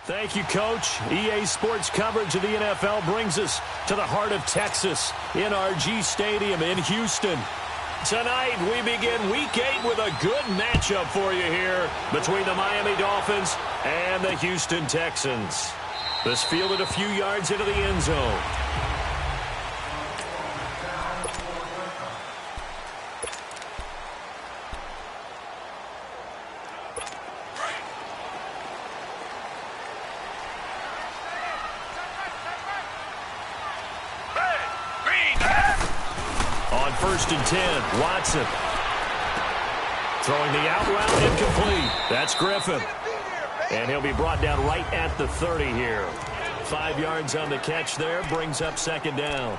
Thank you, Coach. EA Sports coverage of the NFL brings us to the heart of Texas, NRG Stadium in Houston. Tonight, we begin Week 8 with a good matchup for you here between the Miami Dolphins and the Houston Texans. This fielded a few yards into the end zone. On 1st and 10, Watson. Throwing the out route, incomplete. That's Griffin. And he'll be brought down right at the 30 here. 5 yards on the catch there, brings up 2nd down.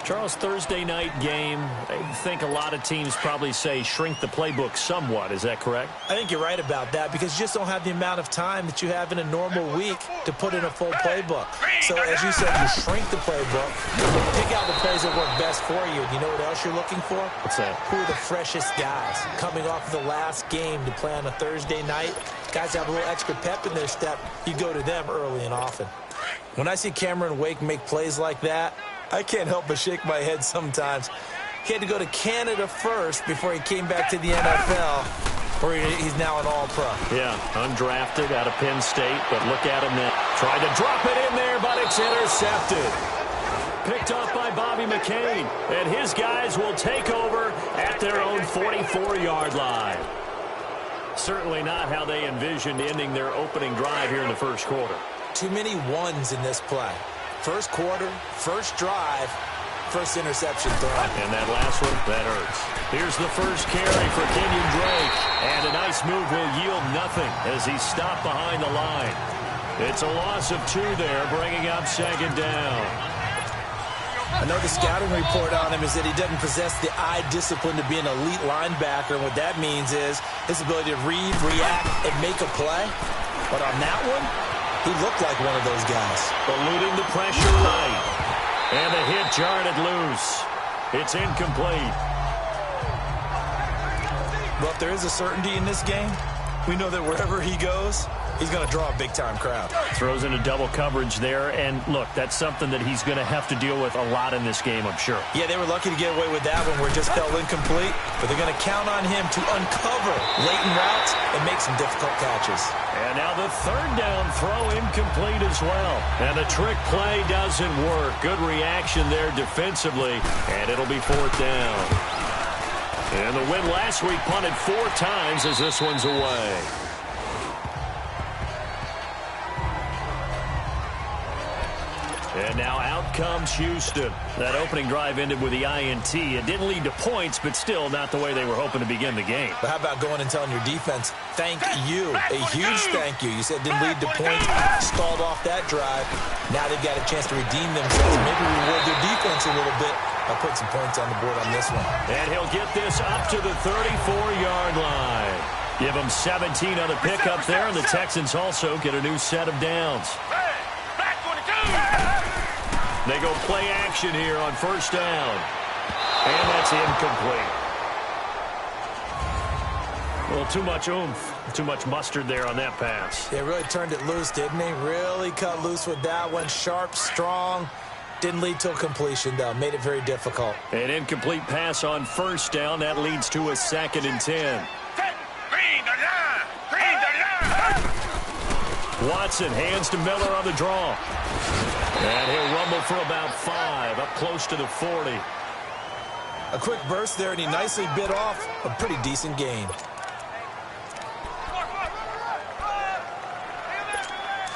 Charles, Thursday night game, I think a lot of teams probably say shrink the playbook somewhat. Is that correct? I think you're right about that because you just don't have the amount of time that you have in a normal week to put in a full playbook. So, as you said, you shrink the playbook, pick out the plays that work best for you. And you know what else you're looking for? What's that? Who are the freshest guys coming off the last game to play on a Thursday night? Guys have a little extra pep in their step. You go to them early and often. When I see Cameron Wake make plays like that, I can't help but shake my head sometimes. He had to go to Canada first before he came back to the NFL, where he's now an all-pro. Yeah, undrafted out of Penn State, but look at him now. Tried to drop it in there, but it's intercepted. Picked up by Bobby McCain, and his guys will take over at their own 44-yard line. Certainly not how they envisioned ending their opening drive here in the first quarter. Too many ones in this play. First quarter, first drive, first interception thrown. And that last one, that hurts. Here's the first carry for Kenyon Drake. And a nice move will yield nothing as he stopped behind the line. It's a loss of 2 there, bringing up 2nd down. I know the scouting report on him is that he doesn't possess the eye discipline to be an elite linebacker. And what that means is his ability to read, react, and make a play. But on that one, he looked like one of those guys. Eluding the pressure right. And the hit jarred it loose. It's incomplete. Well, if there is a certainty in this game, we know that wherever he goes, he's going to draw a big-time crowd. Throws into double coverage there. And, look, that's something that he's going to have to deal with a lot in this game, I'm sure. Yeah, they were lucky to get away with that one where it just fell incomplete. But they're going to count on him to uncover latent routes and make some difficult catches. And now the 3rd down throw incomplete as well. And the trick play doesn't work. Good reaction there defensively. And it'll be 4th down. And the win last week punted 4 times as this one's away. And now out comes Houston. That opening drive ended with the INT. It didn't lead to points, but still not the way they were hoping to begin the game. But how about going and telling your defense, thank you, a huge thank you. You said it didn't lead to points, stalled off that drive. Now they've got a chance to redeem themselves, maybe reward their defense a little bit by putting some points on the board on this one. And he'll get this up to the 34-yard line. Give them 17 on the pickup there, and the Texans also get a new set of downs. They go play action here on 1st down. And that's incomplete. Well, too much oomph, too much mustard there on that pass. They really turned it loose, didn't they? Really cut loose with that one. Sharp, strong. Didn't lead to a completion, though. Made it very difficult. An incomplete pass on 1st down. That leads to a 2nd and 10. Watson hands to Miller on the draw. And he'll rumble for about 5, up close to the 40. A quick burst there, and he nicely bit off a pretty decent gain.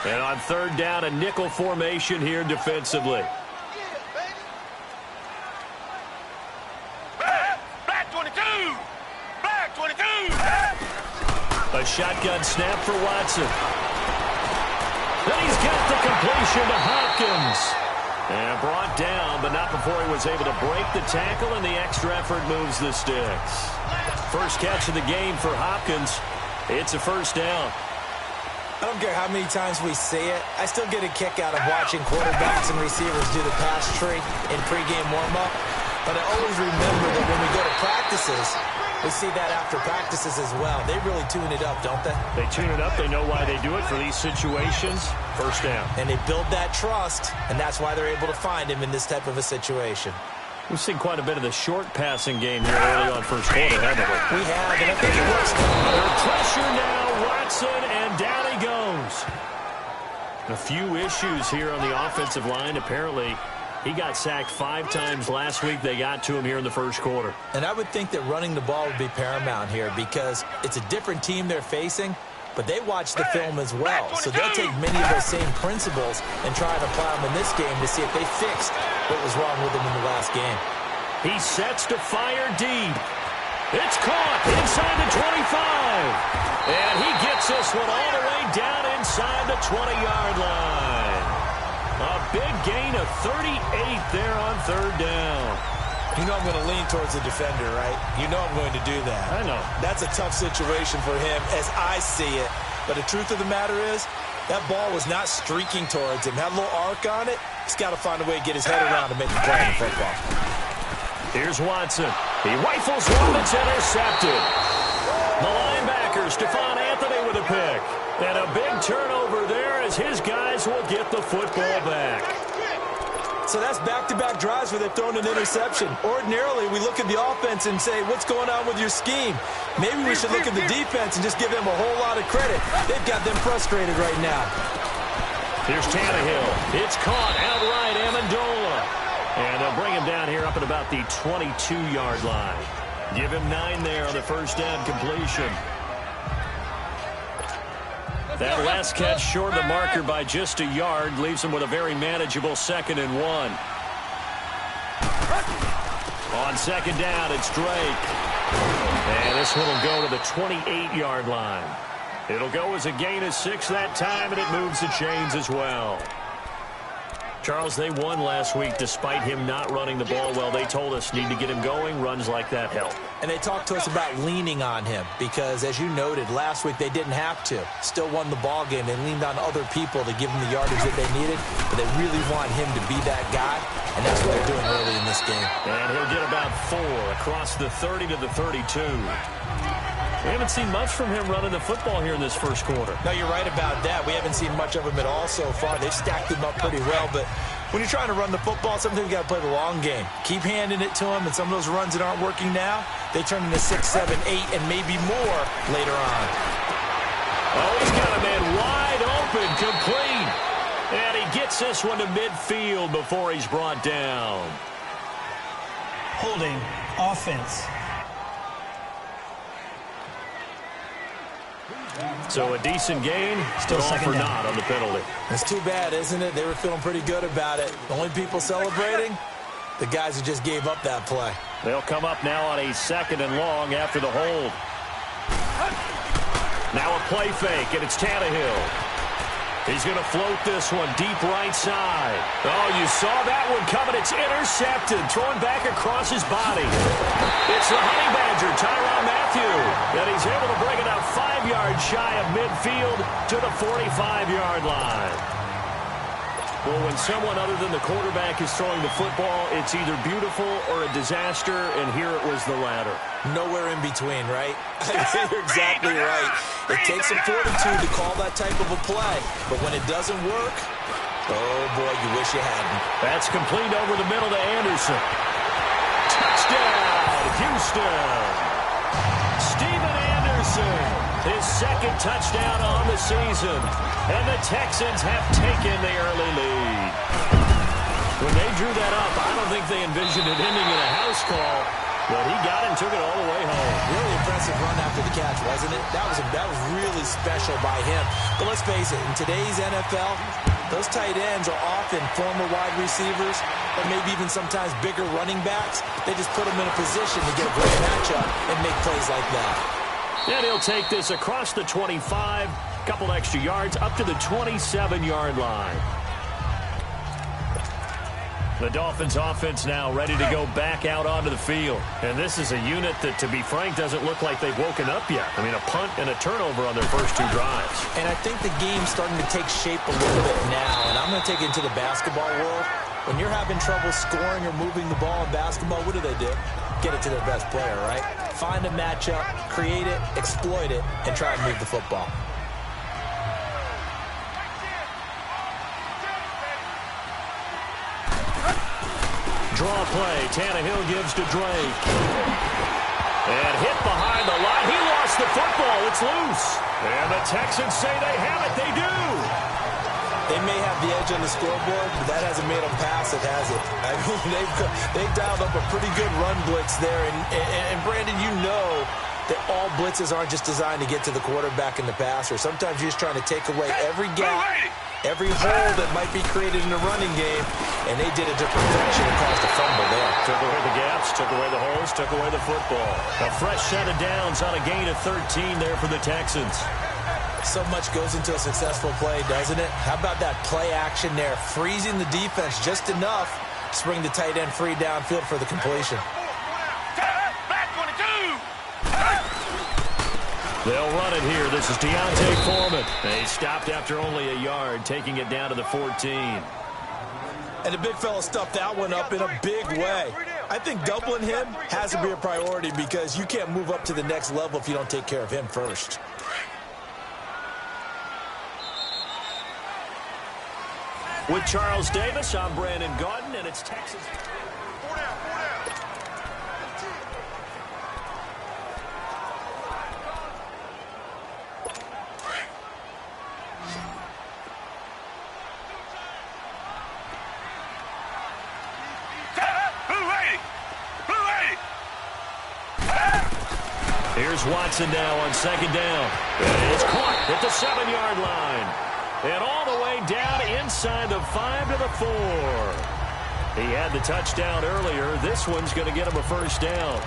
And on 3rd down, a nickel formation here defensively. Black 22! Black 22! A shotgun snap for Watson. Then he's got the completion to Hopkins. And brought down, but not before he was able to break the tackle, and the extra effort moves the sticks. First catch of the game for Hopkins. It's a 1st down. I don't care how many times we say it, I still get a kick out of watching quarterbacks and receivers do the pass tree in pregame warm-up. But I always remember that when we go to practices, We see that after practices as well. They really tune it up, don't they? They tune it up. They know why they do it for these situations. First down. And they build that trust, and that's why they're able to find him in this type of a situation. We've seen quite a bit of the short passing game here early on first quarter, haven't we? We have, and I think it works. Under pressure now, Watson, and down he goes. A few issues here on the offensive line. Apparently, he got sacked 5 times last week. They got to him here in the first quarter. And I would think that running the ball would be paramount here because it's a different team they're facing, but they watch the film as well. So they'll take many of those same principles and try and apply them in this game to see if they fixed what was wrong with them in the last game. He sets to fire deep. It's caught inside the 25. And he gets this one all the way down inside the 20-yard line. A big gain of 38 there on third down. You know I'm going to lean towards the defender, right? You know I'm going to do that. I know. That's a tough situation for him as I see it. But the truth of the matter is, that ball was not streaking towards him. Had a little arc on it. He's got to find a way to get his head around to make the play in football. Here's Watson. He rifles one that's intercepted. The linebacker, Stephon Anthony with a pick. And a big turnover there as his guys will get the football back. So that's back-to-back drives where they've thrown an interception. Ordinarily, we look at the offense and say, what's going on with your scheme? Maybe we should look at the defense and just give them a whole lot of credit. They've got them frustrated right now. Here's Tannehill. It's caught outright, Amendola. And they'll bring him down here up at about the 22-yard line. Give him 9 there on the first down completion. That last catch short of the marker by just a yard leaves him with a very manageable 2nd and 1. On second down, it's Drake. And this one will go to the 28-yard line. It'll go as a gain of 6 that time, and it moves the chains as well. Charles, they won last week despite him not running the ball well. They told us need to get him going. Runs like that help. And they talked to us about leaning on him because, as you noted, last week they didn't have to. Still won the ball game. They leaned on other people to give them the yardage that they needed, but they really want him to be that guy, and that's what they're doing early in this game. And he'll get about 4 across the 30 to the 32. We haven't seen much from him running the football here in this first quarter. No, you're right about that. We haven't seen much of him at all so far. They've stacked him up pretty well, but when you're trying to run the football, sometimes you got to play the long game. Keep handing it to him, and some of those runs that aren't working now, they turn into 6, 7, 8, and maybe more later on. Oh, he's got a man wide open, complete. And he gets this one to midfield before he's brought down. Holding offense. So a decent gain, still off or not on the penalty. It's too bad, isn't it? They were feeling pretty good about it. The only people celebrating, the guys who just gave up that play. They'll come up now on a 2nd and long after the hold. Now a play fake, and it's Tannehill. He's going to float this one deep right side. Oh, you saw that one coming. It's intercepted, throwing back across his body. It's the Honey Badger, Tyrann Mathieu, and he's able to bring it out 5 yards shy of midfield to the 45-yard line. Well, when someone other than the quarterback is throwing the football, it's either beautiful or a disaster, and here it was the latter. Nowhere in between, right? You're exactly right. It takes some fortitude to call that type of a play, but when it doesn't work, oh boy, you wish you hadn't. That's complete over the middle to Anderson. Touchdown, Houston. Steven Anderson, his 2nd touchdown on the season, and the Texans have taken the early lead. When they drew that up, I don't think they envisioned it ending in a house call, but he got it and took it all the way home. Really impressive run after the catch, wasn't it? That was really special by him. But let's face it, in today's NFL, those tight ends are often former wide receivers or maybe even sometimes bigger running backs. They just put them in a position to get a great matchup and make plays like that. And he'll take this across the 25, couple extra yards, up to the 27-yard line. The Dolphins offense now ready to go back out onto the field. And this is a unit that, to be frank, doesn't look like they've woken up yet. I mean, a punt and a turnover on their first 2 drives. And I think the game's starting to take shape a little bit now. And I'm going to take it into the basketball world. When you're having trouble scoring or moving the ball in basketball, what do? get it to their best player, right? Find a matchup, create it, exploit it, and try and move the football. Draw play. Tannehill gives to Drake. And hit behind the line. He lost the football. It's loose. And the Texans say they have it. They do. They may have the edge on the scoreboard, but that hasn't made them pass it, has it? I mean, they've dialed up a pretty good run blitz there. And Brandon, you know that all blitzes aren't just designed to get to the quarterback in the passer. Sometimes you're just trying to take away every gap, every hole that might be created in the running game, and they did it to perfection and caused a fumble there. Took away the gaps, took away the holes, took away the football. A fresh set of downs on a gain of 13 there for the Texans. So much goes into a successful play, doesn't it? How about that play action there? Freezing the defense just enough to bring the tight end free downfield for the completion. Black 22. They'll run it here. This is Deontay Foreman. They stopped after only a yard, taking it down to the 14. And the big fella stuffed that one up in a big way. I think doubling him has to be a priority because you can't move up to the next level if you don't take care of him first. With Charles Davis, I'm Brandon Gaudin, and it's Texas. Here's Watson now on second down. And it's caught at the 7-yard line. And all the way down inside the 5 to the 4. He had the touchdown earlier. This one's going to get him a first down.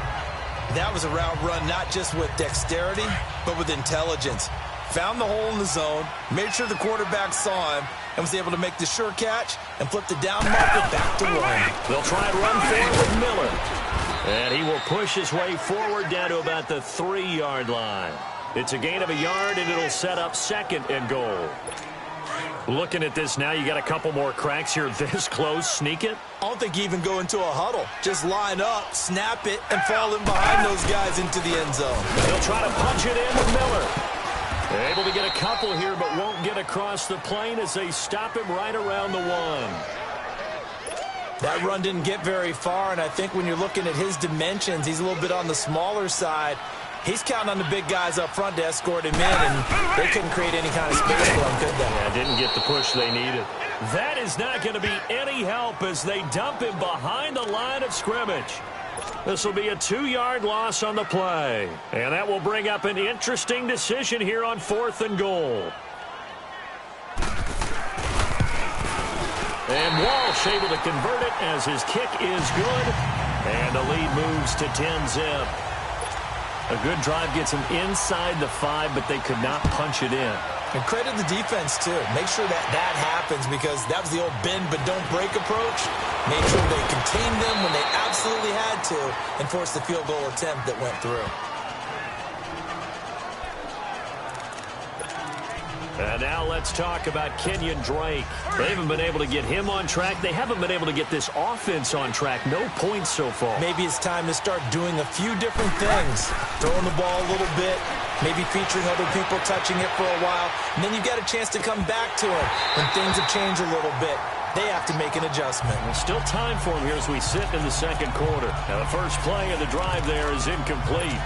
That was a route run not just with dexterity, but with intelligence. Found the hole in the zone, made sure the quarterback saw him, and was able to make the sure catch and flip the down marker back to one. They'll try and run for it with Miller. And he will push his way forward down to about the 3-yard line. It's a gain of a yard, and it'll set up second and goal. Looking at this now, you got a couple more cracks here this close. Sneak it? I don't think you even go into a huddle. Just line up, snap it, and fall in behind those guys into the end zone. They'll try to punch it in with Miller. They're able to get a couple here, but won't get across the plane as they stop him right around the 1. That run didn't get very far, and I think when you're looking at his dimensions, he's a little bit on the smaller side. He's counting on the big guys up front to escort him in, and they couldn't create any kind of space for him, could they? Yeah, didn't get the push they needed. That is not going to be any help as they dump him behind the line of scrimmage. This will be a 2-yard loss on the play, and that will bring up an interesting decision here on 4th and goal. And Walsh able to convert it as his kick is good, and the lead moves to 10-zip. A good drive gets him inside the 5, but they could not punch it in. And credit the defense, too. Make sure that happens because that was the old bend but don't break approach. Made sure they contained them when they absolutely had to and forced the field goal attempt that went through. And now let's talk about Kenyon Drake. They haven't been able to get him on track. They haven't been able to get this offense on track. No points so far. Maybe it's time to start doing a few different things. Throwing the ball a little bit, maybe featuring other people touching it for a while, and then you've got a chance to come back to it when things have changed a little bit. They have to make an adjustment. There's still time for him here as we sit in the second quarter. Now the first play of the drive there is incomplete.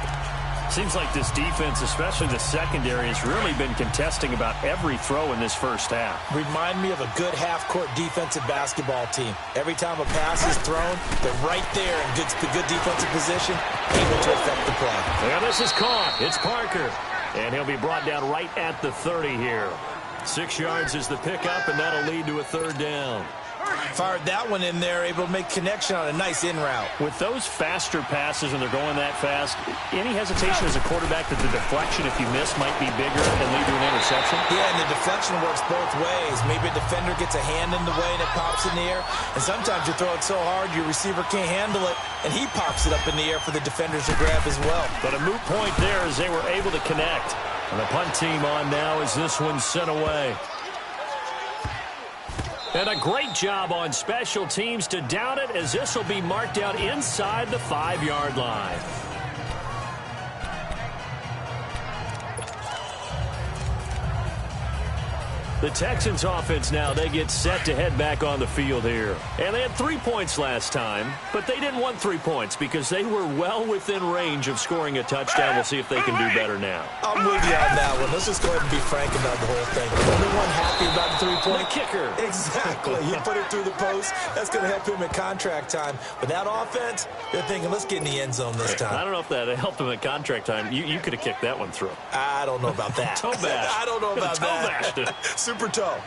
Seems like this defense, especially the secondary, has really been contesting about every throw in this first half. Remind me of a good half-court defensive basketball team. Every time a pass is thrown, they're right there in good defensive position, able to affect the play. Yeah, this is caught. It's Parker. And he'll be brought down right at the 30 here. 6 yards is the pickup, and that'll lead to a 3rd down. Fired that one in there, able to make connection on a nice in route. With those faster passes and they're going that fast, any hesitation as a quarterback that the deflection, if you miss, might be bigger and lead to an interception? Yeah, and the deflection works both ways. Maybe a defender gets a hand in the way and it pops in the air. And sometimes you throw it so hard your receiver can't handle it, and he pops it up in the air for the defenders to grab as well. But a moot point there as they were able to connect. And the punt team on now as this one's sent away. And a great job on special teams to down it, as this will be marked out inside the 5-yard line. The Texans offense now, they get set to head back on the field here. And they had 3 points last time, but they didn't want 3 points because they were well within range of scoring a touchdown. We'll see if they can do better now. I'm with you on that one. Let's just go ahead and be frank about the whole thing. Anyone happy about the 3-point? The kicker. Exactly. You put it through the post. That's going to help him at contract time. But that offense, they're thinking, let's get in the end zone this time. I don't know if that helped him at contract time. You could have kicked that one through. I don't know about that. Toe bash. I don't know about that. Toe bashed. Super toe.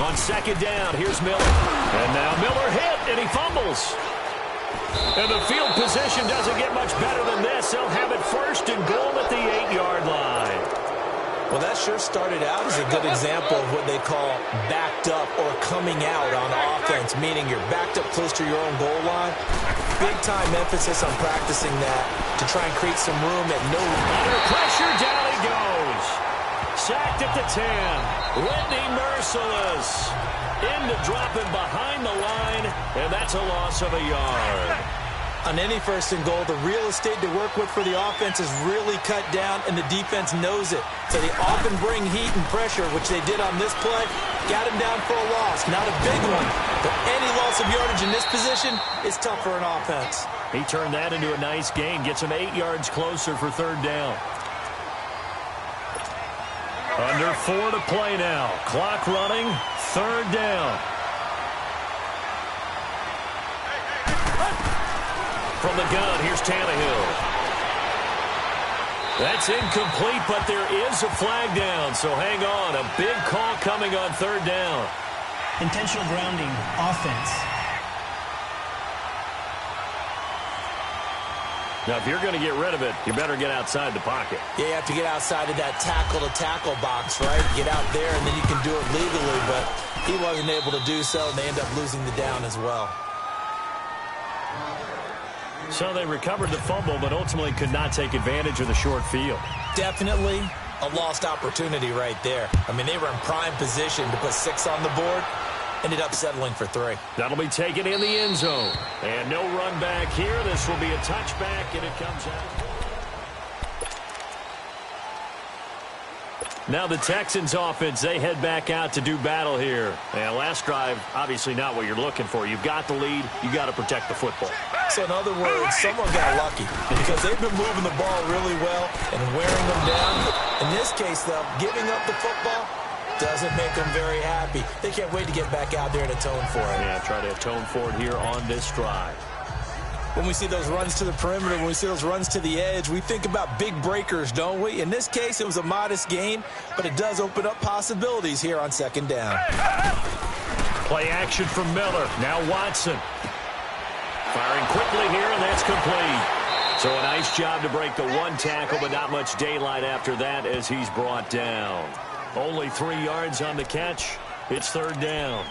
On second down, here's Miller. And now Miller hit, and he fumbles. And the field position doesn't get much better than this. They'll have it first and goal at the 8-yard line. Well, that sure started out as a good example of what they call backed up or coming out on offense, meaning you're backed up close to your own goal line. Big-time emphasis on practicing that to try and create some room at no... Under pressure, down he goes. Sacked at the 10. Whitney merciless. In to drop him behind the line, and that's a loss of a yard. On any first and goal, the real estate to work with for the offense is really cut down, and the defense knows it. So they often bring heat and pressure, which they did on this play. Got him down for a loss. Not a big one, but any loss of yardage in this position is tough for an offense. He turned that into a nice gain. Gets him 8 yards closer for third down. Under 4 to play now. Clock running. Third down. From the gun, here's Tannehill. That's incomplete, but there is a flag down, so hang on. A big call coming on third down. Intentional grounding, offense. Now, if you're going to get rid of it, you better get outside the pocket. Yeah, you have to get outside of that tackle-to-tackle box, right? Get out there, and then you can do it legally, but he wasn't able to do so, and they end up losing the down as well. So they recovered the fumble, but ultimately could not take advantage of the short field. Definitely a lost opportunity right there. I mean, they were in prime position to put 6 on the board. Ended up settling for 3. That'll be taken in the end zone. And no run back here. This will be a touchback, and it comes out. Now the Texans offense, they head back out to do battle here. And last drive, obviously not what you're looking for. You've got the lead. You got to protect the football. So in other words, someone got lucky because they've been moving the ball really well and wearing them down. In this case, though, giving up the football doesn't make them very happy. They can't wait to get back out there and atone for it. Yeah, try to atone for it here on this drive. When we see those runs to the perimeter, when we see those runs to the edge, we think about big breakers, don't we? In this case, it was a modest gain, but it does open up possibilities here on second down. Play action from Miller. Now Watson. Firing quickly here, and that's complete. So a nice job to break the one tackle, but not much daylight after that as he's brought down. Only 3 yards on the catch. It's third down.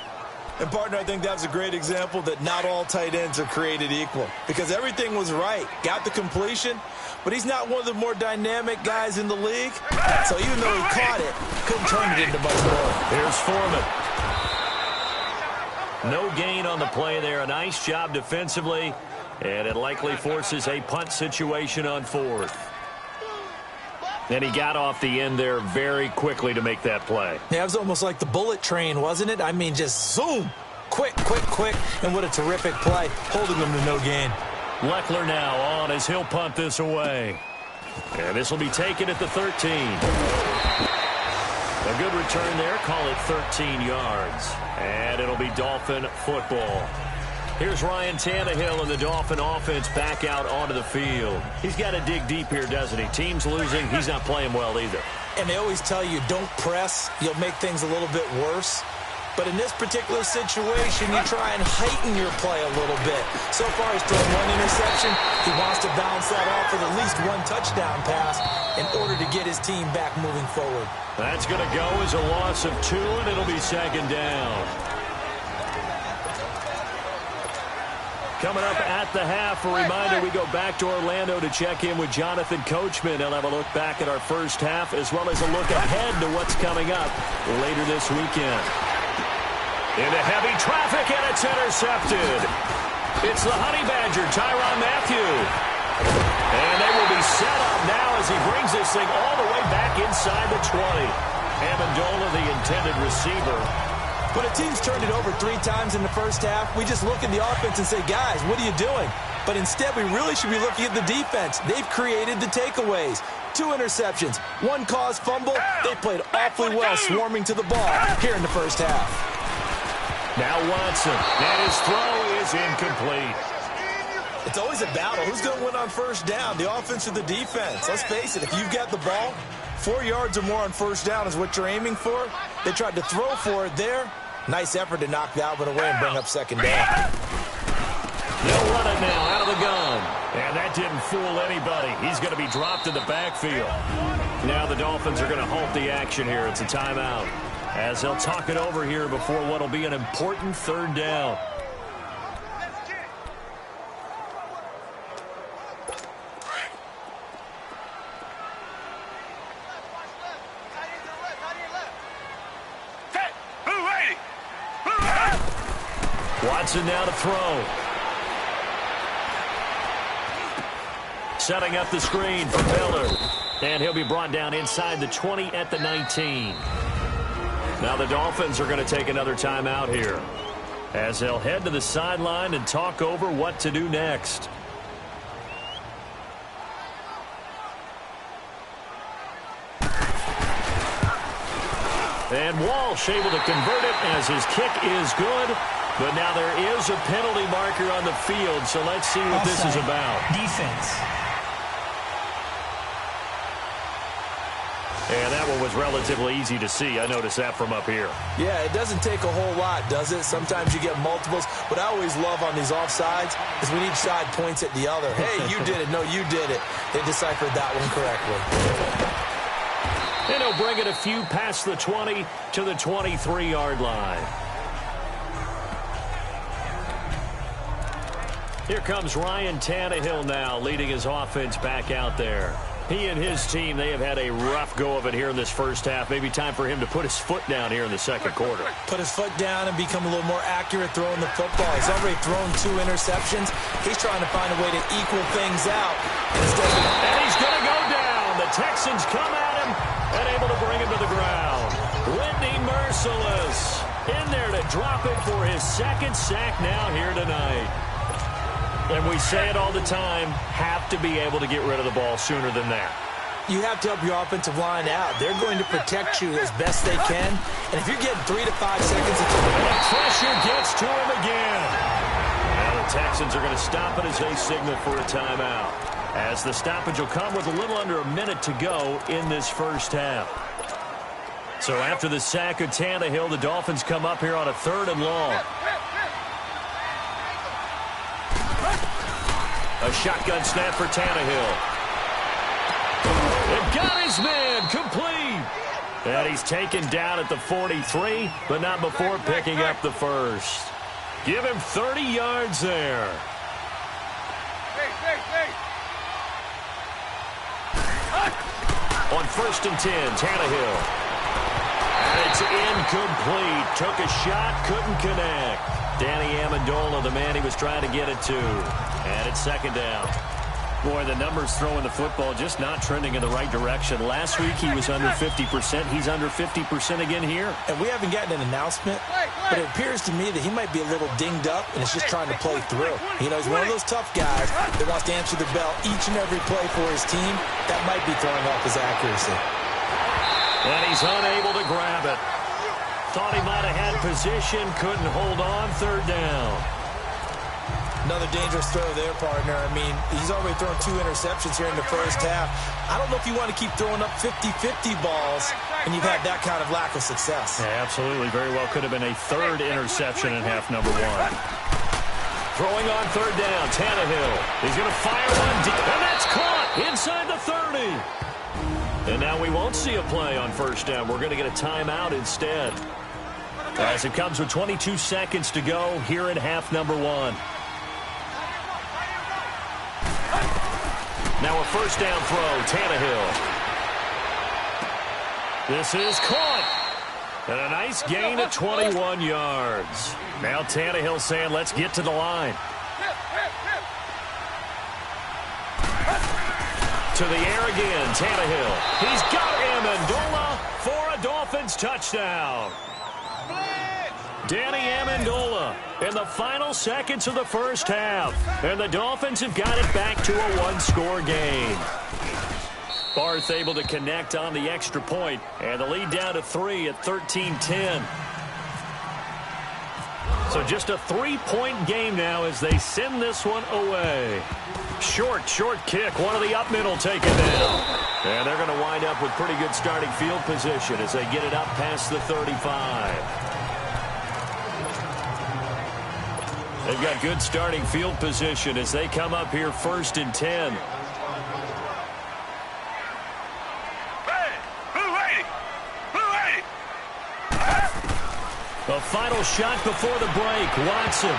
And, partner, I think that was a great example that not all tight ends are created equal because everything was right. Got the completion, but he's not one of the more dynamic guys in the league. So even though he caught it, couldn't turn it into much more. Here's Foreman. No gain on the play there. A nice job defensively, and it likely forces a punt situation on fourth. And he got off the end there very quickly to make that play. Yeah, it was almost like the bullet train, wasn't it? I mean, just zoom. Quick, quick, quick. And what a terrific play, holding them to no gain. Leckler now on as he'll punt this away. And this will be taken at the 13. A good return there. Call it 13 yards. And it'll be Dolphin football. Here's Ryan Tannehill and the Dolphin offense back out onto the field. He's got to dig deep here, doesn't he? Team's losing. He's not playing well either. And they always tell you, don't press. You'll make things a little bit worse. But in this particular situation, you try and heighten your play a little bit. So far, he's thrown 1 interception. He wants to bounce that off with at least 1 touchdown pass in order to get his team back moving forward. That's going to go as a loss of 2, and it'll be second down. Coming up at the half, a reminder, we go back to Orlando to check in with Jonathan Coachman. He'll have a look back at our first half as well as a look ahead to what's coming up later this weekend. Into heavy traffic, and it's intercepted. It's the Honey Badger, Tyrann Mathieu. And they will be set up now as he brings this thing all the way back inside the 20. Amendola, the intended receiver. When a team's turned it over 3 times in the first half, we just look at the offense and say, guys, what are you doing? But instead, we really should be looking at the defense. They've created the takeaways. 2 interceptions, 1 caused fumble. They played awfully well swarming to the ball here in the first half. Now Watson, and his throw is incomplete. It's always a battle. Who's going to win on first down, the offense or the defense? Let's face it, if you've got the ball, 4 yards or more on first down is what you're aiming for. They tried to throw for it there. Nice effort to knock that one away and bring up second down. They'll run it now out of the gun. And that didn't fool anybody. He's going to be dropped in the backfield. Now the Dolphins are going to halt the action here. It's a timeout, as they'll talk it over here before what will be an important third down. Watson now to throw. Setting up the screen for Miller. And he'll be brought down inside the 20 at the 19. Now the Dolphins are going to take another timeout here, as they'll head to the sideline and talk over what to do next. And Walsh able to convert it as his kick is good. But now there is a penalty marker on the field, so let's see what this is about. Defense. And that one was relatively easy to see. I noticed that from up here. Yeah, it doesn't take a whole lot, does it? Sometimes you get multiples. What I always love on these offsides is when each side points at the other. Hey, you did it. No, you did it. They deciphered that one correctly. And he'll bring it a few past the 20 to the 23-yard line. Here comes Ryan Tannehill now, leading his offense back out there. He and his team, they have had a rough go of it here in this first half. Maybe time for him to put his foot down here in the second quarter. Put his foot down and become a little more accurate throwing the football. He's already thrown 2 interceptions. He's trying to find a way to equal things out. And he's going to go down. The Texans come at him and able to bring him to the ground. Whitney Merciless in there to drop it for his second sack now here tonight. And we say it all the time, have to be able to get rid of the ball sooner than that. You have to help your offensive line out. They're going to protect you as best they can. And if you're getting 3 to 5 seconds, the pressure gets to him again. Now the Texans are going to stop it as they signal for a timeout, as the stoppage will come with a little under a minute to go in this first half. So after the sack of Tannehill, the Dolphins come up here on a 3rd and long. A shotgun snap for Tannehill. And got his man complete. And he's taken down at the 43, but not before picking up the first. Give him 30 yards there. On 1st and 10, Tannehill. And it's incomplete. Took a shot, couldn't connect. Danny Amendola, the man he was trying to get it to. And it's 2nd down. Boy, the numbers throwing the football just not trending in the right direction. Last week he was under 50%. He's under 50% again here. And we haven't gotten an announcement, but it appears to me that he might be a little dinged up and is just trying to play through. You know, he's one of those tough guys that wants to answer the bell each and every play for his team. That might be throwing off his accuracy. And he's unable to grab it. Thought he might have had position, couldn't hold on. 3rd down. Another dangerous throw there, partner. I mean, he's already thrown 2 interceptions here in the first half. I don't know if you want to keep throwing up 50-50 balls and you've had that kind of lack of success. Yeah, absolutely. Very well could have been a 3rd interception in half number 1. Throwing on 3rd down, Tannehill. He's going to fire one deep, and that's caught inside the 30. And now we won't see a play on 1st down. We're going to get a timeout instead, as it comes with 22 seconds to go here in half number 1. Now a first down throw, Tannehill. This is caught. And a nice gain of 21 yards. Now Tannehill saying, let's get to the line. To the air again, Tannehill. He's got Amendola for a Dolphins touchdown. Danny Amendola in the final seconds of the first half. And the Dolphins have got it back to a one-score game. Barth able to connect on the extra point, and the lead down to 3 at 13-10. So just a 3-point game now as they send this one away. Short kick. One of the up middle taken down. And they're going to wind up with pretty good starting field position as they get it up past the 35. They've got good starting field position as they come up here 1st and 10. The final shot before the break. Watson.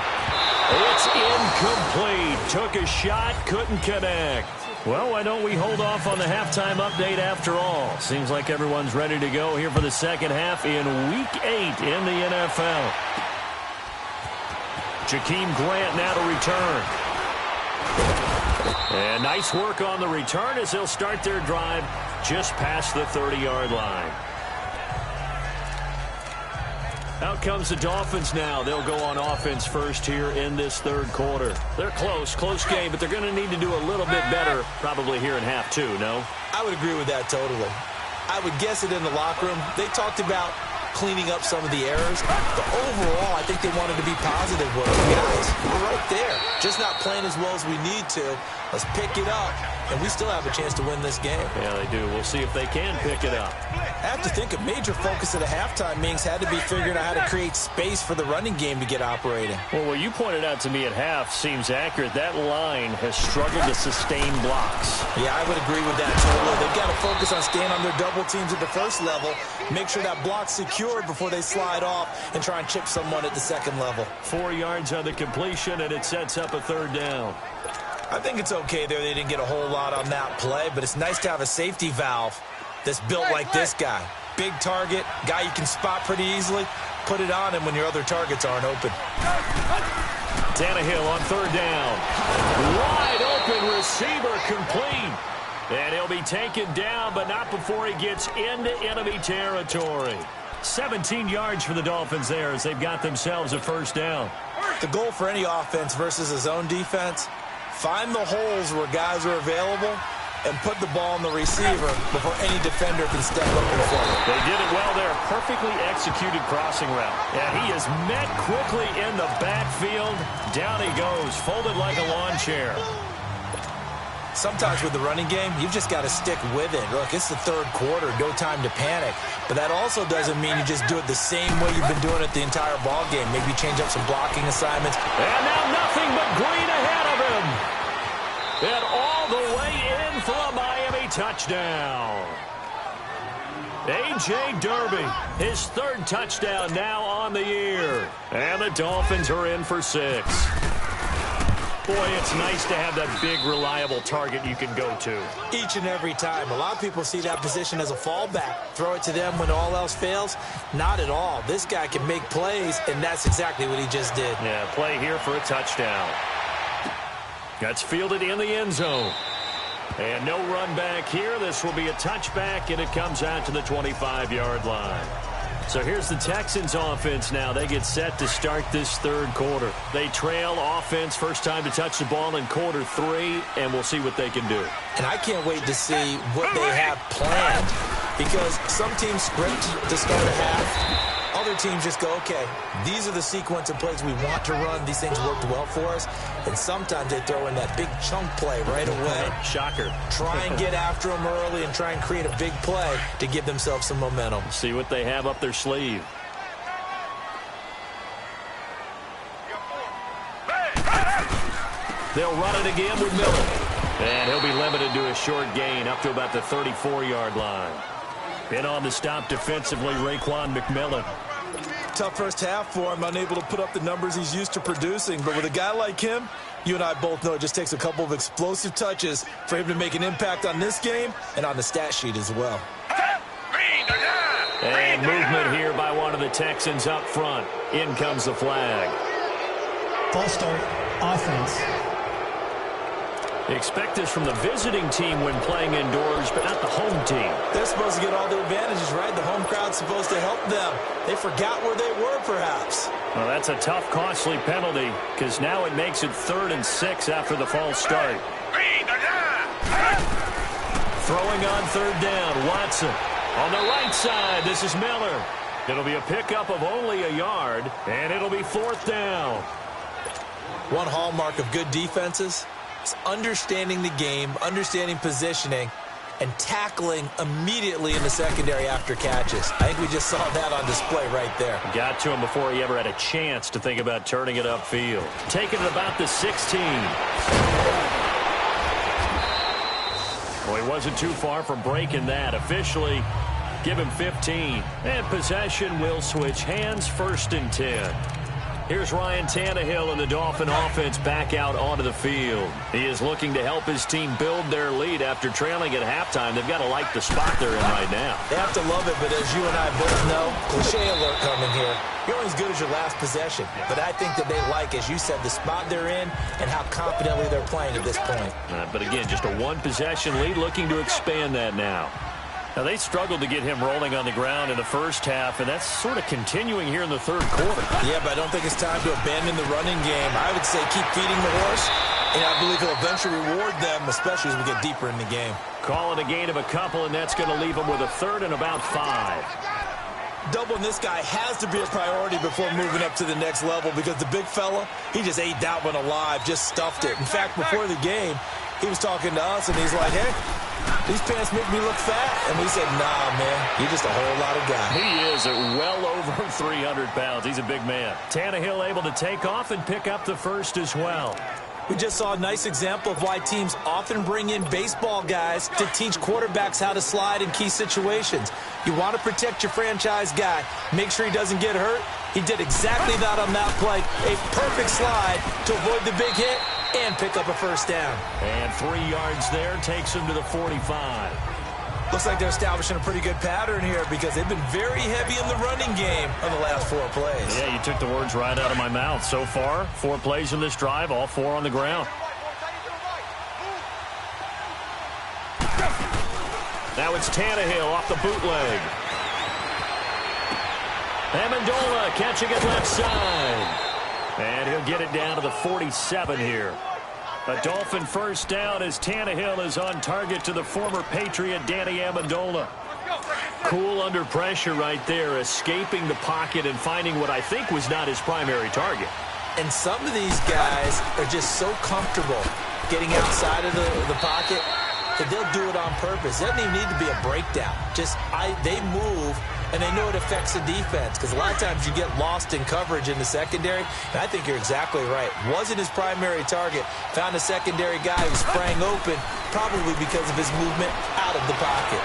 It's incomplete. Took a shot, couldn't connect. Well, why don't we hold off on the halftime update after all? Seems like everyone's ready to go here for the second half in Week 8 in the NFL. Jakeem Grant now to return. And nice work on the return as they'll start their drive just past the 30-yard line. Out comes the Dolphins now. They'll go on offense first here in this third quarter. They're close game, but they're going to need to do a little bit better probably here in half two, no? I would agree with that totally. I would guess it in the locker room. They talked about cleaning up some of the errors, but overall, I think they wanted to be positive with them. Guys, we're right there. Just not playing as well as we need to. Let's pick it up, and we still have a chance to win this game. Yeah, they do. We'll see if they can pick it up. I have to think a major focus of the halftime meetings had to be figuring out how to create space for the running game to get operating. Well, what you pointed out to me at half seems accurate. That line has struggled to sustain blocks. Yeah, I would agree with that totally. They've got to focus on staying on their double teams at the first level, make sure that block's secured before they slide off and try and chip someone at the second level. 4 yards on the completion, and it sets up a third down. I think it's okay there. They didn't get a whole lot on that play, but it's nice to have a safety valve that's built like this guy. Big target, guy you can spot pretty easily. Put it on him when your other targets aren't open. Tannehill on third down. Wide open receiver complete. And he'll be taken down, but not before he gets into enemy territory. 17 yards for the Dolphins there as they've got themselves a first down. The goal for any offense versus a zone defense, find the holes where guys are available and put the ball on the receiver before any defender can step up and fill it. They did it well there. Perfectly executed crossing route. And he is met quickly in the backfield. Down he goes, folded like a lawn chair. Sometimes with the running game, you've just got to stick with it. Look, it's the third quarter, no time to panic. But that also doesn't mean you just do it the same way you've been doing it the entire ball game. Maybe change up some blocking assignments. And now nothing but green ahead of him. And all the way in for a Miami touchdown. A.J. Derby, his third touchdown now on the year. And the Dolphins are in for 6. Boy, it's nice to have that big, reliable target you can go to. Each and every time. A lot of people see that position as a fallback. Throw it to them when all else fails. Not at all. This guy can make plays, and that's exactly what he just did. Yeah, play here for a touchdown. That's fielded in the end zone. And no run back here. This will be a touchback, and it comes out to the 25-yard line. So here's the Texans offense now. They get set to start this third quarter. They trail offense, first time to touch the ball in quarter 3, and we'll see what they can do. And I can't wait to see what they have planned, because some teams script to start a half. Other teams just go, okay, these are the sequence of plays we want to run. These things worked well for us. And sometimes they throw in that big chunk play right away. Shocker. Try and get after them early and try and create a big play to give themselves some momentum. See what they have up their sleeve. They'll run it again with Miller. And he'll be limited to a short gain up to about the 34-yard line. In on the stop defensively, Raekwon McMillan. Tough first half for him, unable to put up the numbers he's used to producing. But with a guy like him, You and I both know it just takes a couple of explosive touches for him to make an impact on this game and on the stat sheet as well. And movement here by one of the Texans up front. In comes the flag. False start, offense. Expect this from the visiting team when playing indoors, but not the home team. They're supposed to get all the advantages, right? The home crowd's supposed to help them. They forgot where they were, perhaps. Well, that's a tough, costly penalty, because now it makes it 3rd and 6 after the false start. Throwing on 3rd down, Watson. On the right side, this is Miller. It'll be a pickup of only a yard, and it'll be 4th down. One hallmark of good defenses is understanding the game, understanding positioning, and tackling immediately in the secondary after catches. I think we just saw that on display right there. Got to him before he ever had a chance to think about turning it upfield. Taking it about the 16. Well, he wasn't too far from breaking that. Officially, give him 15. And possession will switch hands, 1st and 10. Here's Ryan Tannehill and the Dolphin offense back out onto the field. He is looking to help his team build their lead after trailing at halftime. They've got to like the spot they're in right now. They have to love it, but as you and I both know, cliche alert coming here. You're only as good as your last possession. But I think that they like, as you said, the spot they're in and how confidently they're playing at this point. But again, just a one-possession lead, looking to expand that now. Now, they struggled to get him rolling on the ground in the first half, and that's sort of continuing here in the 3rd quarter. Yeah, but I don't think it's time to abandon the running game. I would say keep feeding the horse, and I believe he'll eventually reward them, especially as we get deeper in the game. Call it a gain of a couple, and that's going to leave him with a 3rd and about 5. Doubling this guy has to be a priority before moving up to the next level because the big fella, he just ate that one alive, just stuffed it. In fact, before the game, he was talking to us, and he's like, hey, these pants make me look fat. And we said, nah, man, you're just a whole lot of guy. He is at well over 300 pounds. He's a big man. Tannehill able to take off and pick up the 1st as well. We just saw a nice example of why teams often bring in baseball guys to teach quarterbacks how to slide in key situations. You want to protect your franchise guy. Make sure he doesn't get hurt. He did exactly that on that play. A perfect slide to avoid the big hit and pick up a 1st down. And 3 yards there takes him to the 45. Looks like they're establishing a pretty good pattern here because they've been very heavy in the running game on the last 4 plays. Yeah, you took the words right out of my mouth. So far, 4 plays in this drive, all 4 on the ground. Now it's Tannehill off the bootleg. Amendola catching it left side. And he'll get it down to the 47 here. A Dolphin 1st down as Tannehill is on target to the former Patriot Danny Amendola. Cool under pressure right there, escaping the pocket and finding what I think was not his primary target. And some of these guys are just so comfortable getting outside of the pocket that they'll do it on purpose. It doesn't even need to be a breakdown. They move, and they know it affects the defense because a lot of times you get lost in coverage in the secondary, and I think you're exactly right. Wasn't his primary target. Found a secondary guy who sprang open, probably because of his movement out of the pocket.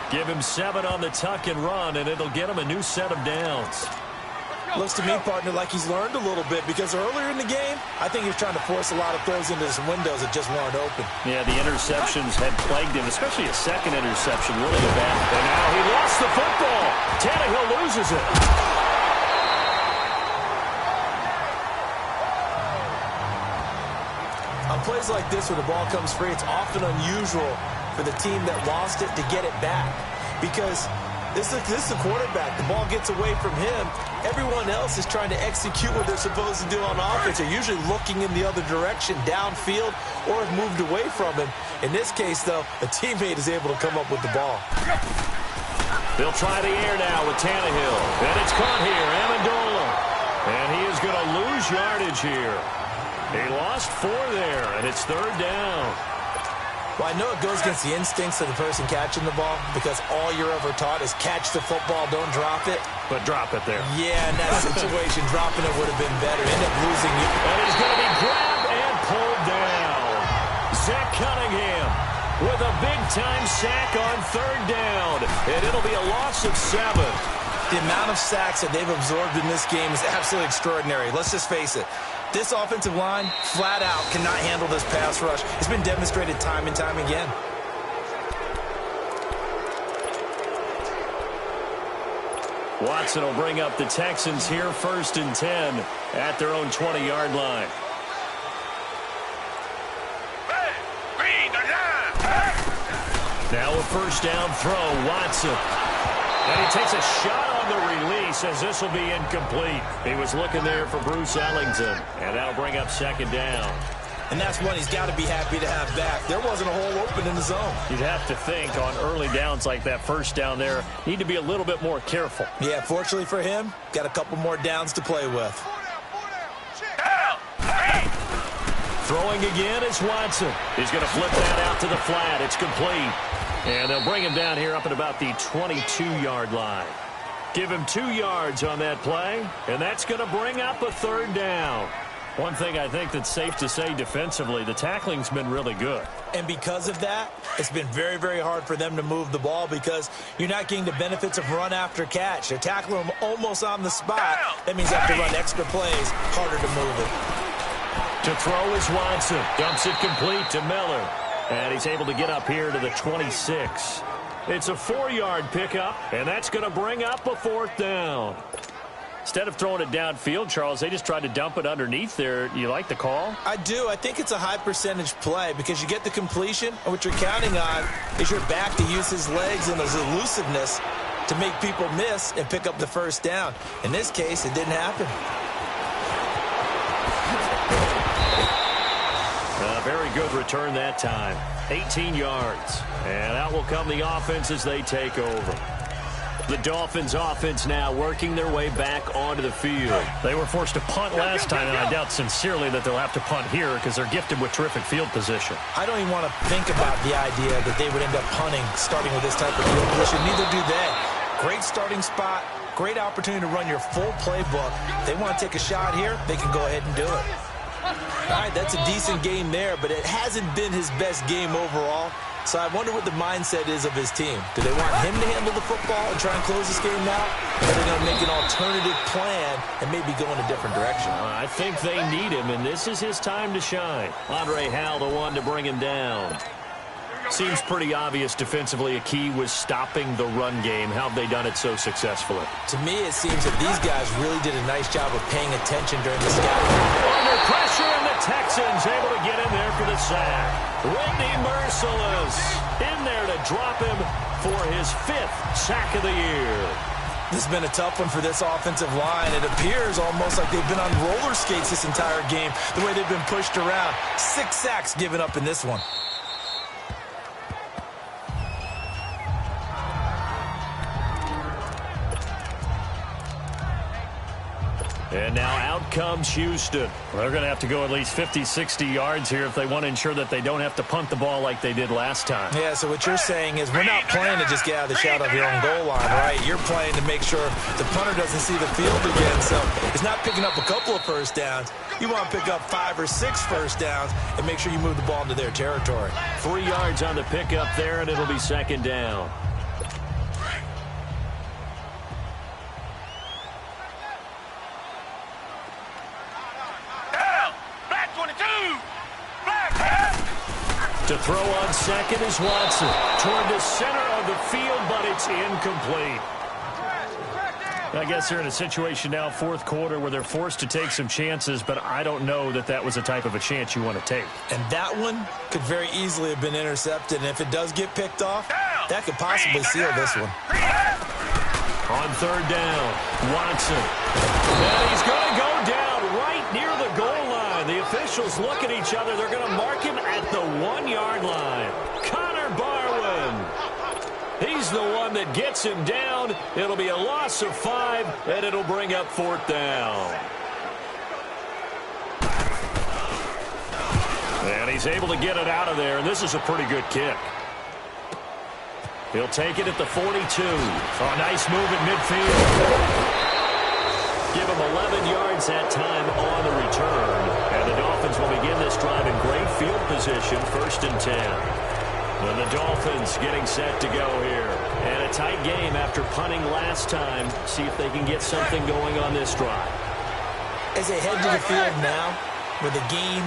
Give him 7 on the tuck and run, and it'll get him a new set of downs. Looks to me, partner, like he's learned a little bit because earlier in the game, I think he was trying to force a lot of throws into some windows that just weren't open. Yeah, the interceptions had plagued him, especially a second interception, really bad. And now he lost the football. Tannehill loses it. On plays like this, where the ball comes free, it's often unusual for the team that lost it to get it back because this is the quarterback. The ball gets away from him. Everyone else is trying to execute what they're supposed to do on offense. They're usually looking in the other direction, downfield, or have moved away from him. In this case, though, a teammate is able to come up with the ball. They'll try the air now with Tannehill. And it's caught here, Amendola. And he is going to lose yardage here. He lost 4 there, and it's 3rd down. Well, I know it goes against the instincts of the person catching the ball because all you're ever taught is catch the football, don't drop it. But drop it there. Yeah, in that situation, dropping it would have been better. End up losing you. And he's going to be grabbed and pulled down. Zach Cunningham with a big-time sack on 3rd down. And it'll be a loss of 7. The amount of sacks that they've absorbed in this game is absolutely extraordinary. Let's just face it. This offensive line, flat out, cannot handle this pass rush. It's been demonstrated time and time again. Watson will bring up the Texans here 1st and 10 at their own 20-yard line. Now a first down throw, Watson. And he takes a shot on the release as this will be incomplete. He was looking there for Bruce Ellington, and that'll bring up 2nd down. And that's one he's got to be happy to have back. There wasn't a hole open in the zone. You'd have to think on early downs like that first down there, need to be a little bit more careful. Yeah, fortunately for him, got a couple more downs to play with. Throwing again is Watson. He's going to flip that out to the flat. It's complete. And they'll bring him down here up at about the 22-yard line. Give him 2 yards on that play, and that's going to bring up a 3rd down. One thing I think that's safe to say defensively, the tackling's been really good. And because of that, it's been very, very hard for them to move the ball because you're not getting the benefits of run after catch. They're tackling them almost on the spot. That means they have to run extra plays, harder to move it. To throw is Watson. Dumps it complete to Miller. And he's able to get up here to the 26. It's a 4-yard pickup, and that's going to bring up a 4th down. Instead of throwing it downfield, Charles, they just tried to dump it underneath there. You like the call? I do. I think it's a high-percentage play because you get the completion, and what you're counting on is your back to use his legs and his elusiveness to make people miss and pick up the first down. In this case, it didn't happen. A very good return that time. 18 yards. And out will come the offense as they take over. The Dolphins offense now working their way back onto the field. They were forced to punt last time, and I doubt sincerely that they'll have to punt here because they're gifted with terrific field position. I don't even want to think about the idea that they would end up punting starting with this type of field position. Neither do they. Great starting spot, great opportunity to run your full playbook. If they want to take a shot here, they can go ahead and do it. All right, that's a decent game there, but it hasn't been his best game overall. So I wonder what the mindset is of his team. Do they want him to handle the football and try and close this game out? Or are they going to make an alternative plan and maybe go in a different direction? I think they need him, and this is his time to shine. Andre Howell, the one to bring him down. Seems pretty obvious defensively a key was stopping the run game. How have they done it so successfully? To me, it seems that these guys really did a nice job of paying attention during the scouting. Under pressure, and the Texans able to get in there for the sack. Whitney Merciless in there to drop him for his 5th sack of the year. This has been a tough one for this offensive line. It appears almost like they've been on roller skates this entire game, the way they've been pushed around. 6 sacks given up in this one. And now out comes Houston. They're going to have to go at least 50, 60 yards here if they want to ensure that they don't have to punt the ball like they did last time. Yeah, so what you're saying is we're not playing to just get out of the shot of your own goal line, right? You're playing to make sure the punter doesn't see the field again. So it's not picking up a couple of first downs. You want to pick up 5 or 6 first downs and make sure you move the ball into their territory. 3 yards on the pickup there, and it'll be 2nd down. To throw on second is Watson. Toward the center of the field, but it's incomplete. I guess they're in a situation now, 4th quarter, where they're forced to take some chances, but I don't know that that was the type of a chance you want to take. And that one could very easily have been intercepted, and if it does get picked off, that could possibly seal this one. On 3rd down, Watson. And he's going to go down right near the goal line. The officials look at each other. They're going to mark him at the 1-yard line. Connor Barwin. He's the one that gets him down. It'll be a loss of 5, and it'll bring up 4th down. And he's able to get it out of there, and this is a pretty good kick. He'll take it at the 42. A nice move at midfield. Give him 11 yards that time on the return. And the Dolphins will begin this drive in great field position, 1st and 10. Well, the Dolphins getting set to go here. And a tight game after punting last time. See if they can get something going on this drive. As they head to the field now, with the game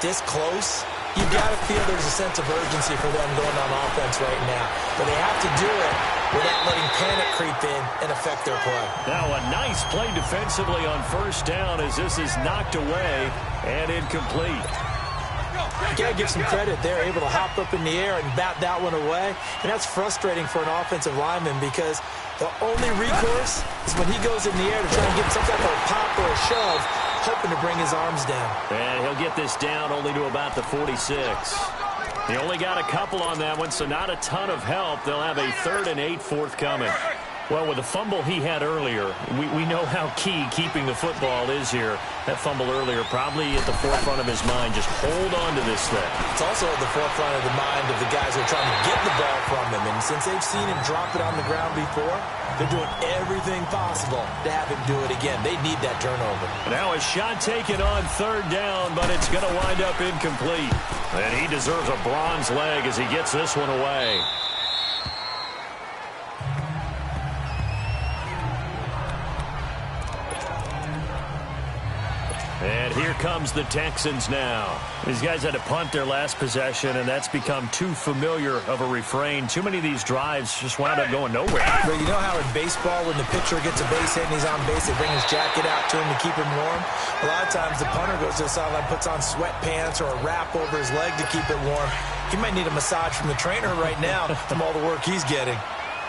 this close, you've got to feel there's a sense of urgency for them going on offense right now. But they have to do it without letting panic creep in and affect their play. Now a nice play defensively on first down as this is knocked away and incomplete. You got to give some credit. They're able to hop up in the air and bat that one away. And that's frustrating for an offensive lineman because the only recourse is when he goes in the air to try and get some type of a pop or a shove, hoping to bring his arms down. And he'll get this down only to about the 46. He only got a couple on that one, so not a ton of help. They'll have a 3rd and 8 forthcoming. Well, with the fumble he had earlier, we know how key keeping the football is here. That fumble earlier probably at the forefront of his mind. Just hold on to this thing. It's also at the forefront of the mind of the guys who are trying to get the ball from him. And since they've seen him drop it on the ground before, they're doing everything possible to have him do it again. They need that turnover. Now a shot taken on 3rd down, but it's going to wind up incomplete. And he deserves a bronze leg as he gets this one away. And here comes the Texans now. These guys had to punt their last possession, and that's become too familiar of a refrain. Too many of these drives just wound up going nowhere. But you know how in baseball, when the pitcher gets a base hit and he's on base, they bring his jacket out to him to keep him warm? A lot of times the punter goes to the sideline, puts on sweatpants or a wrap over his leg to keep it warm. He might need a massage from the trainer right now from all the work he's getting.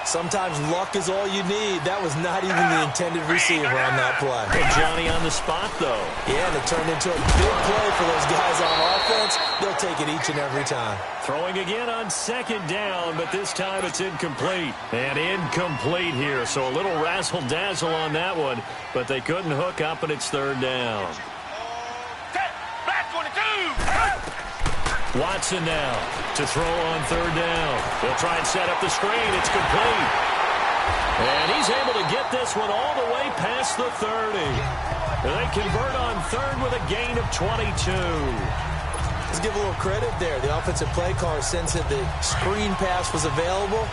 Sometimes luck is all you need. That was not even the intended receiver on that play. And Johnny on the spot, though. Yeah, and it turned into a big play for those guys on offense. They'll take it each and every time. Throwing again on 2nd down, but this time it's incomplete. And incomplete here, so a little razzle-dazzle on that one, but they couldn't hook up, and it's 3rd down. Black 22! Watson now to throw on 3rd down. He'll try and set up the screen. It's complete. And he's able to get this one all the way past the 30. They convert on 3rd with a gain of 22. Let's give a little credit there. The offensive play caller sensed that the screen pass was available.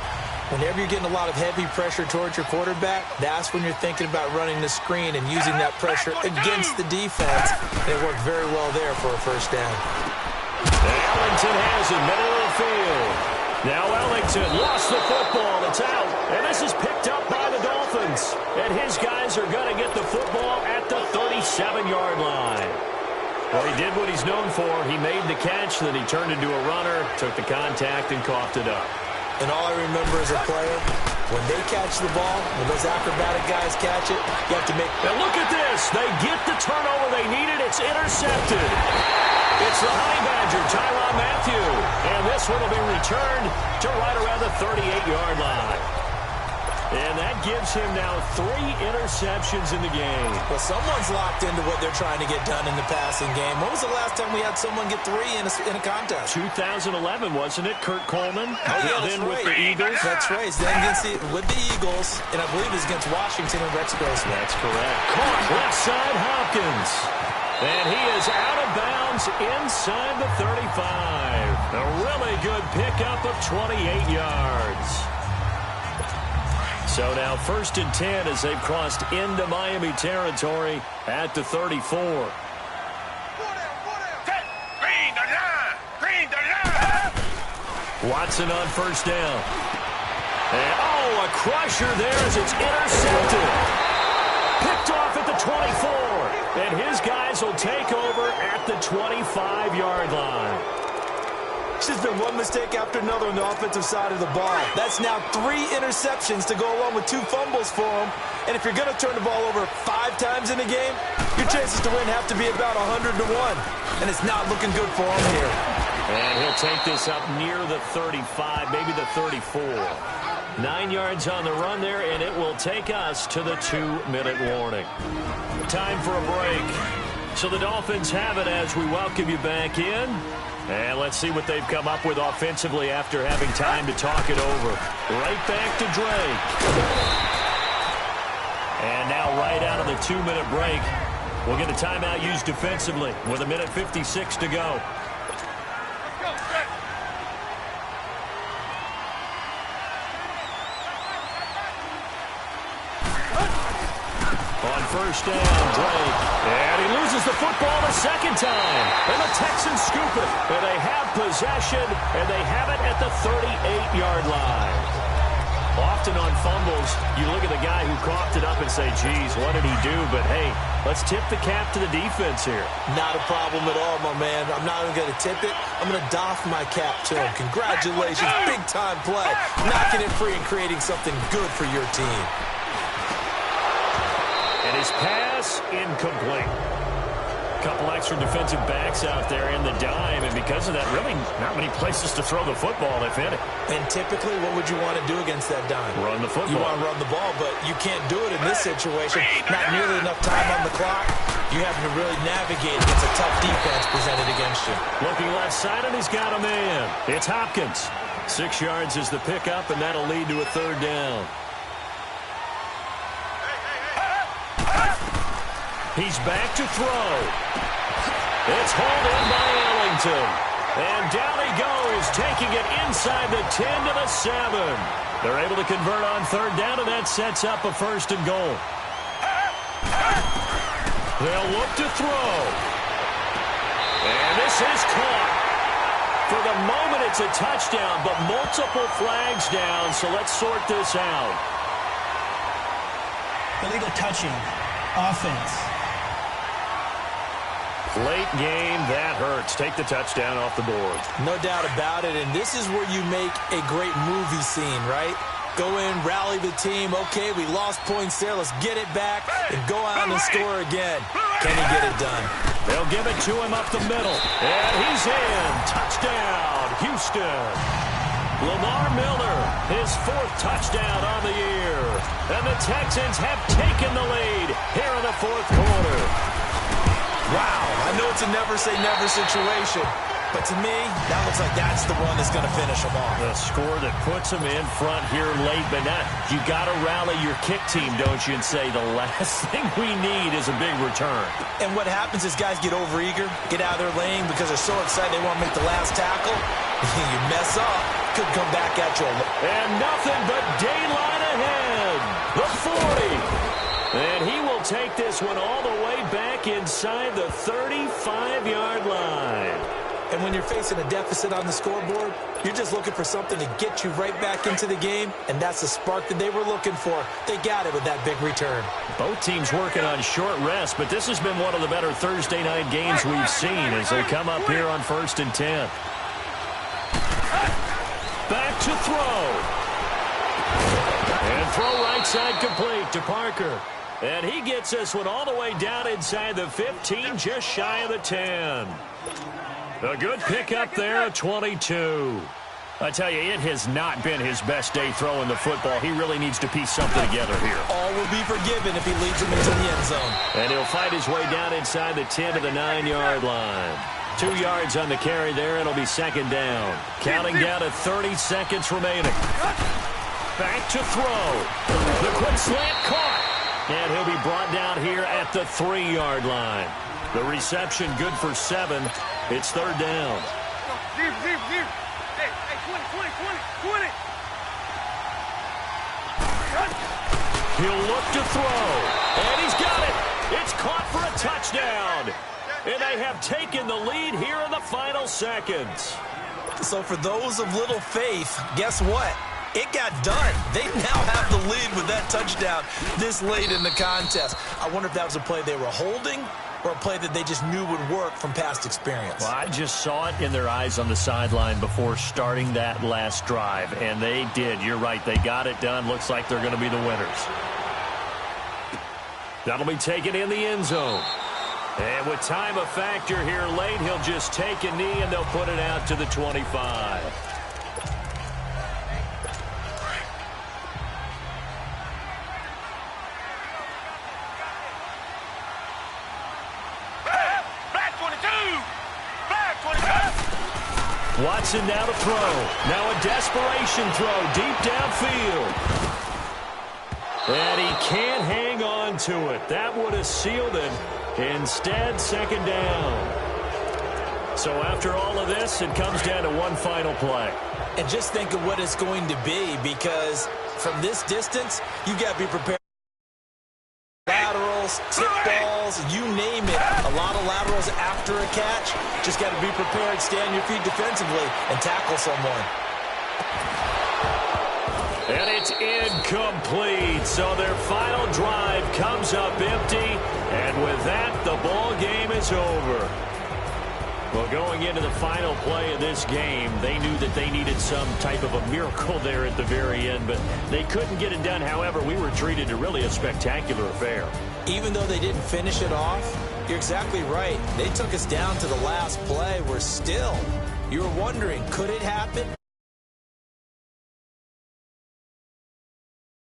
Whenever you're getting a lot of heavy pressure towards your quarterback, that's when you're thinking about running the screen and using that pressure against the defense. And it worked very well there for a 1st down. And Ellington has it, middle of the field. Now Ellington lost the football. It's out. And this is picked up by the Dolphins. And his guys are going to get the football at the 37-yard line. Well, he did what he's known for. He made the catch, then he turned into a runner, took the contact, and coughed it up. And all I remember as a player, when they catch the ball, when those acrobatic guys catch it, you have to make... Now look at this. They get the turnover they needed. It's intercepted. It's the Honey Badger, Tyrann Mathieu. And this one will be returned to right around the 38-yard line. And that gives him now 3 interceptions in the game. Well, someone's locked into what they're trying to get done in the passing game. When was the last time we had someone get 3 in a contest? 2011, wasn't it? Kurt Coleman? Oh, yeah, that's then right. with the Eagles. That's right. Then with the Eagles, and I believe it's against Washington and Rex Grossman. That's correct. Caught left side Hopkins. And he is out of bounds inside the 35. A really good pickup of 28 yards. So now 1st and 10 as they've crossed into Miami territory at the 34. Green the line! Green the line! Watson on 1st down. And, a crusher there as it's intercepted. Picked off at the 24. And his guys will take over at the 25-yard line. It's just been one mistake after another on the offensive side of the ball. That's now 3 interceptions to go along with 2 fumbles for him. And if you're going to turn the ball over 5 times in a game, your chances to win have to be about 100 to 1. And it's not looking good for him here. And he'll take this up near the 35, maybe the 34. 9 yards on the run there, and it will take us to the 2-minute warning. Time for a break. So the Dolphins have it as we welcome you back in. And let's see what they've come up with offensively after having time to talk it over. Right back to Drake. And now right out of the 2-minute break, we'll get a timeout used defensively with 1:56 to go. first down. Drake. And he loses the football the second time. And the Texans scoop it. And they have possession, and they have it at the 38-yard line. Often on fumbles, you look at the guy who coughed it up and say, geez, what did he do? But, hey, let's tip the cap to the defense here. Not a problem at all, my man. I'm not even going to tip it. I'm going to doff my cap to him. Congratulations. Big-time play. Knocking it free and creating something good for your team. And his pass incomplete. Couple extra defensive backs out there in the dime, and because of that, really not many places to throw the football, if any. And typically, what would you want to do against that dime? Run the football. You want to run the ball, but you can't do it in this situation. Not nearly enough time on the clock. You have to really navigate against a tough defense presented against you. Looking left side, and he's got a man. It's Hopkins. 6 yards is the pickup, and that'll lead to a third down. He's back to throw. It's hauled in by Ellington. And down he goes, taking it inside the 10 to the 7. They're able to convert on third down, and that sets up a first and goal. They'll look to throw. And this is caught. For the moment, it's a touchdown, but multiple flags down, so let's sort this out. Illegal touching. Offense. Late game, that hurts. Take the touchdown off the board. No doubt about it, and this is where you make a great movie scene, right? Go in, rally the team. Okay, we lost points there. Let's get it back and go out and score again. Can he get it done? They'll give it to him up the middle. And he's in. Touchdown, Houston. Lamar Miller, his 4th touchdown on the year. And the Texans have taken the lead here in the 4th quarter. Wow, I know it's a never-say-never situation, but to me, that looks like that's the one that's going to finish them off. The score that puts them in front here late, but not. You got to rally your kick team, don't you, and say the last thing we need is a big return. And what happens is guys get overeager, get out of their lane because they're so excited they want to make the last tackle. You mess up, could come back at you. And nothing but daylight ahead. The 40. And he will take this one all the way back inside the 35-yard line. And when you're facing a deficit on the scoreboard, you're just looking for something to get you right back into the game, and that's the spark that they were looking for. They got it with that big return. Both teams working on short rest, but this has been one of the better Thursday night games we've seen as they come up here on 1st and 10. Back to throw. And throw right side complete to Parker. And he gets this one all the way down inside the 15, just shy of the 10. A good pickup there at 22. I tell you, it has not been his best day throwing the football. He really needs to piece something together here. All will be forgiven if he leads them into the end zone. And he'll fight his way down inside the 10 to the 9-yard line. 2 yards on the carry there. It'll be second down. Counting down to 30 seconds remaining. Back to throw. The quick slant caught. And he'll be brought down here at the 3-yard line. The reception good for 7. It's third down. Hey, 20. He'll look to throw. And he's got it. It's caught for a touchdown. And they have taken the lead here in the final seconds. So for those of little faith, guess what? It got done. They now have the lead with that touchdown this late in the contest. I wonder if that was a play they were holding or a play that they just knew would work from past experience. Well, I just saw it in their eyes on the sideline before starting that last drive, and they did. You're right. They got it done. Looks like they're going to be the winners. That'll be taken in the end zone. And with time a factor here late, he'll just take a knee, and they'll put it out to the 25. Watson now to throw. Now a desperation throw deep downfield. And he can't hang on to it. That would have sealed it. Instead, second down. So after all of this, it comes down to one final play. And just think of what it's going to be, because from this distance, you got to be prepared. Laterals, curls, you name it. A lot of laterals after a catch. Just got to be prepared, stay on your feet defensively, and tackle someone. And it's incomplete. So their final drive comes up empty. And with that, the ball game is over. Well, going into the final play of this game, they knew that they needed some type of a miracle there at the very end, but they couldn't get it done. However, we were treated to really a spectacular affair. Even though they didn't finish it off, you're exactly right. They took us down to the last play. We're still. You were wondering, could it happen?